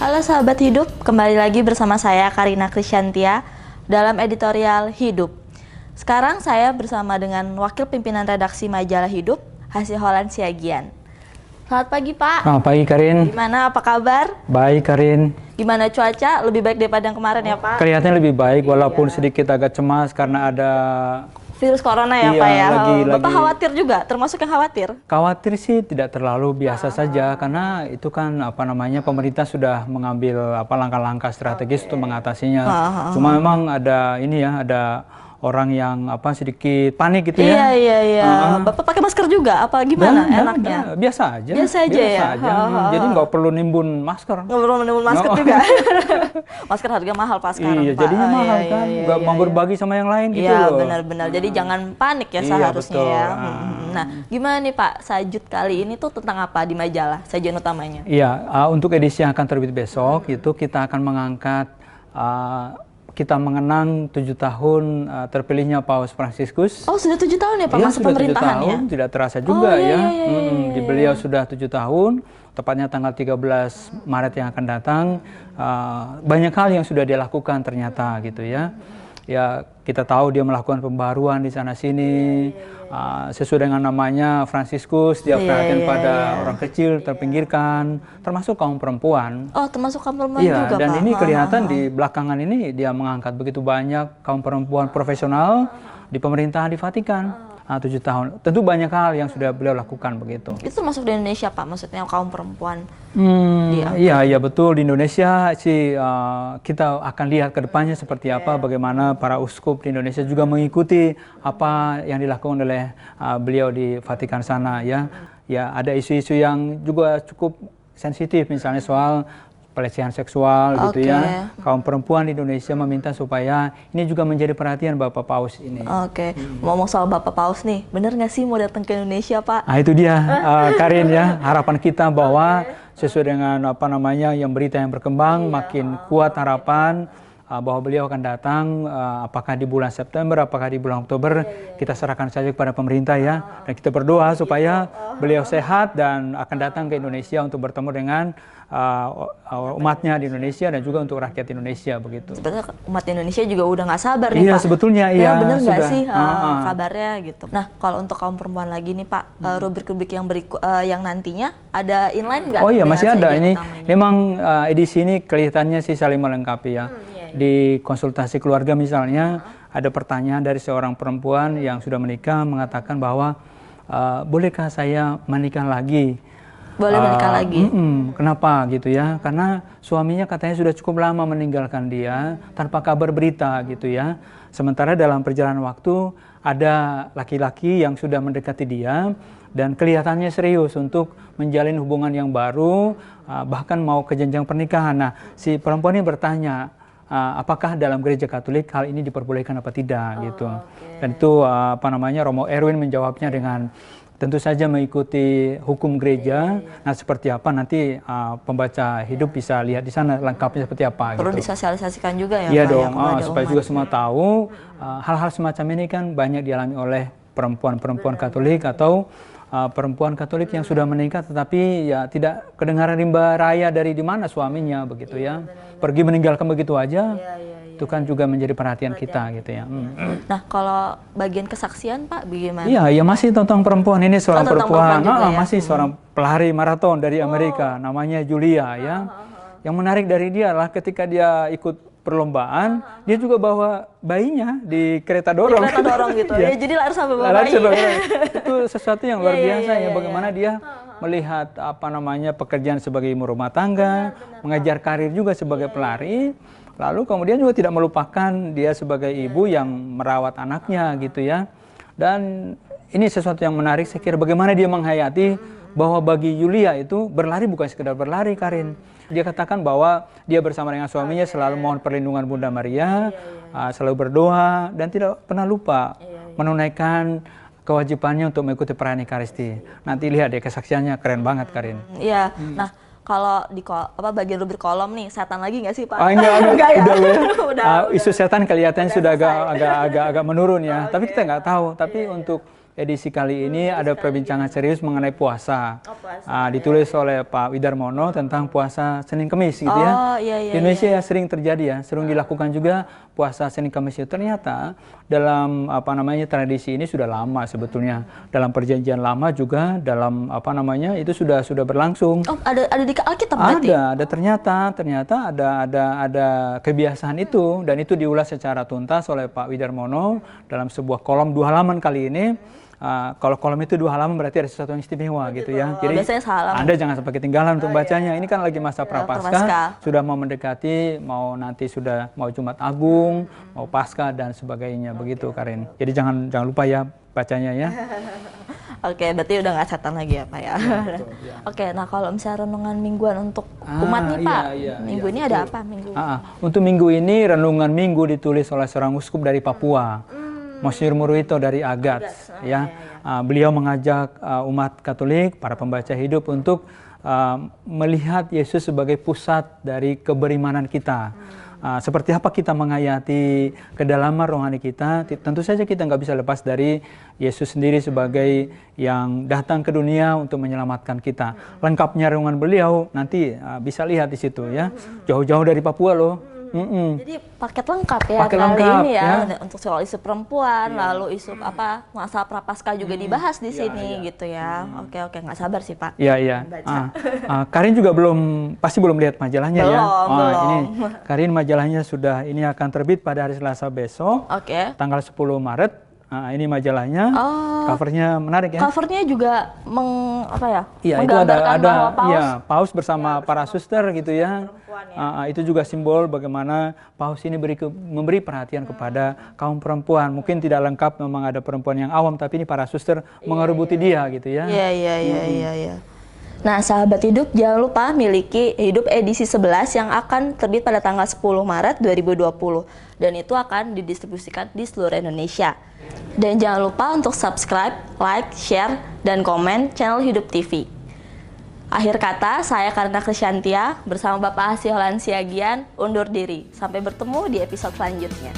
Halo sahabat hidup, kembali lagi bersama saya Karina Krisyantia dalam editorial Hidup. Sekarang saya bersama dengan Wakil Pimpinan Redaksi Majalah Hidup, Hasiholan Siagian. Selamat pagi Pak. Selamat pagi Karin. Gimana, apa kabar? Baik Karin. Gimana cuaca? Lebih baik daripada yang kemarin ya Pak? Kelihatannya lebih baik walaupun sedikit agak cemas karena ada Virus corona ya iya, Pak ya? Bapak lagi. khawatir juga? Termasuk yang khawatir? Khawatir sih tidak terlalu, biasa saja karena itu kan pemerintah sudah mengambil langkah-langkah strategis untuk mengatasinya. Cuma memang ada ada orang yang sedikit panik gitu ya. Iya. Bapak pakai masker juga? Apa gimana enaknya? Biasa aja. Biasa aja. Jadi nggak perlu nimbun masker. Nggak perlu nimbun masker juga. Masker harga mahal Pak sekarang. Iya, Pak. jadinya mahal kan. Nggak mau berbagi sama yang lain gitu loh. Iya, benar-benar. Jadi jangan panik ya seharusnya betul. ya. Nah, gimana nih Pak, Sajut kali ini tuh tentang apa di majalah, sajian utamanya? Iya, untuk edisi yang akan terbit besok itu kita akan mengangkat kita mengenang 7 tahun terpilihnya Paus Fransiskus. Oh, sudah 7 tahun ya Pak masa sudah 7 pemerintahannya? tahun, tidak terasa juga Di beliau sudah 7 tahun, tepatnya tanggal 13 Maret yang akan datang. Banyak hal yang sudah dia lakukan ternyata gitu ya. Ya, kita tahu dia melakukan pembaruan di sana-sini. Sesuai dengan namanya Fransiskus, dia perhatian pada orang kecil, terpinggirkan, termasuk kaum perempuan. Oh, termasuk kaum perempuan juga, dan Pak? ini kelihatan di belakangan ini dia mengangkat begitu banyak kaum perempuan profesional di pemerintahan di Vatikan. 7 tahun. Tentu banyak hal yang sudah beliau lakukan begitu. Itu termasuk di Indonesia Pak, maksudnya kaum perempuan? Iya betul, di Indonesia sih kita akan lihat ke depannya seperti apa, bagaimana para uskup di Indonesia juga mengikuti apa yang dilakukan oleh beliau di Vatikan sana ya. Ya, ada isu-isu yang juga cukup sensitif, misalnya soal pelecehan seksual gitu ya. Kaum perempuan di Indonesia meminta supaya ini juga menjadi perhatian Bapak Paus ini. Ngomong soal Bapak Paus nih, bener nggak sih mau datang ke Indonesia Pak? Nah itu dia Karin ya, harapan kita bahwa sesuai dengan yang berita yang berkembang, makin kuat harapan bahwa beliau akan datang, apakah di bulan September, apakah di bulan Oktober, kita serahkan saja kepada pemerintah ya. Dan kita berdoa supaya beliau sehat dan akan datang ke Indonesia untuk bertemu dengan umatnya di Indonesia dan juga untuk rakyat Indonesia begitu. Sebetulnya umat Indonesia juga udah nggak sabar nih Pak. Iya sebetulnya iya. Bener nggak sih kabarnya gitu. Nah kalau untuk kaum perempuan lagi nih Pak, rubrik-rubrik yang yang nantinya ada inline nggak? Oh iya masih ada ini. Memang edisi ini kelihatannya sih saling melengkapi ya. Di konsultasi keluarga misalnya ada pertanyaan dari seorang perempuan yang sudah menikah mengatakan bahwa bolehkah saya menikah lagi? Boleh menikah lagi? Kenapa gitu ya? Karena suaminya katanya sudah cukup lama meninggalkan dia tanpa kabar berita gitu ya. Sementara dalam perjalanan waktu ada laki-laki yang sudah mendekati dia dan kelihatannya serius untuk menjalin hubungan yang baru, bahkan mau ke jenjang pernikahan. Nah, si perempuan ini bertanya, apakah dalam gereja Katolik hal ini diperbolehkan apa tidak gitu. Dan itu Romo Erwin menjawabnya dengan tentu saja mengikuti hukum gereja. Nah seperti apa nanti pembaca hidup bisa lihat di sana lengkapnya seperti apa. Perlu disosialisasikan juga ya Iya Pak, dong, ya, supaya juga semua tahu hal-hal semacam ini kan banyak dialami oleh perempuan-perempuan Katolik atau perempuan Katolik yang sudah menikah tetapi ya tidak kedengaran rimba raya dari di mana suaminya begitu ya. Pergi meninggalkan begitu aja. Itu kan juga menjadi perhatian kita gitu ya. Nah kalau bagian kesaksian Pak bagaimana? Iya masih tentang perempuan ini, seorang perempuan masih seorang pelari maraton dari Amerika, namanya Julia ya. Yang menarik dari dia adalah ketika dia ikut perlombaan, dia juga bawa bayinya di kereta dorong. Di kereta dorong gitu. Ya, jadi lari sampai bawa bayi. Itu sesuatu yang luar biasa ya, bagaimana dia melihat pekerjaan sebagai ibu rumah tangga, mengejar karir juga sebagai pelari. Lalu kemudian juga tidak melupakan dia sebagai ibu yang merawat anaknya gitu ya. Dan ini sesuatu yang menarik, saya kira bagaimana dia menghayati bahwa bagi Yulia itu berlari bukan sekedar berlari Karin. Dia katakan bahwa dia bersama dengan suaminya selalu mohon perlindungan Bunda Maria, selalu berdoa dan tidak pernah lupa menunaikan kewajibannya untuk mengikuti perayaan Ekaristi. Nanti lihat deh kesaksiannya keren banget Karin. Iya, nah kalau di bagian rubrik kolom nih, setan lagi nggak sih Pak? Enggak ya. Udah. Isu setan kelihatannya sudah agak menurun ya. Tapi kita nggak tahu. Tapi untuk edisi kali ini ada perbincangan serius mengenai puasa. Oh, puasa. Ditulis oleh Pak Widarmono tentang puasa Senin Kemis gitu ya. Iya, Di Indonesia ya sering terjadi ya, sering dilakukan juga puasa Senin Kemis itu. Ternyata dalam tradisi ini sudah lama sebetulnya. Dalam perjanjian lama juga dalam itu sudah berlangsung. Oh, ada di Alkitab berarti? Ada ternyata ada kebiasaan itu, dan itu diulas secara tuntas oleh Pak Widarmono dalam sebuah kolom 2 halaman kali ini. Kalau kolom itu 2 halaman berarti ada sesuatu yang istimewa gitu ya. Jadi Anda jangan sampai ketinggalan untuk bacanya. Ini kan lagi masa Prapaskah, sudah mau mendekati, nanti sudah mau Jumat Agung, mau Paskah dan sebagainya begitu, Karin. Jadi jangan lupa ya bacanya ya. Oke, berarti udah nggak setan lagi ya Pak ya. Oke, nah kalau misalnya renungan mingguan untuk umat nih Pak, minggu ini ada apa minggu? Untuk minggu ini renungan minggu ditulis oleh seorang uskup dari Papua. Monsignor Murwito dari Agats, ya. Beliau mengajak umat Katolik, para pembaca hidup untuk melihat Yesus sebagai pusat dari keberimanan kita. Seperti apa kita menghayati kedalaman rohani kita, tentu saja kita nggak bisa lepas dari Yesus sendiri sebagai yang datang ke dunia untuk menyelamatkan kita. Lengkapnya renungan beliau nanti bisa lihat di situ ya, jauh-jauh dari Papua loh. Jadi paket lengkap ya paket kali lengkap, ini ya. Untuk soal isu perempuan, lalu isu masa Prapaskah juga dibahas di sini gitu ya. Oke, nggak sabar sih Pak. Iya. Karin juga pasti belum lihat majalahnya ya. Belum. Ini Karin majalahnya ini akan terbit pada hari Selasa besok. Tanggal 10 Maret. Ini majalahnya, covernya menarik ya. Covernya juga Iya, itu ada Paus bersama para suster gitu ya. Itu juga simbol bagaimana Paus ini memberi perhatian kepada kaum perempuan. Mungkin tidak lengkap, memang ada perempuan yang awam, tapi ini para suster mengerubuti dia gitu ya. Iya. Nah, sahabat hidup, jangan lupa miliki Hidup edisi 11 yang akan terbit pada tanggal 10 Maret 2020. Dan itu akan didistribusikan di seluruh Indonesia. Dan jangan lupa untuk subscribe, like, share, dan komen channel Hidup TV. Akhir kata, saya Karina Krisyantia bersama Bapak Hasi Holan Siagian undur diri. Sampai bertemu di episode selanjutnya.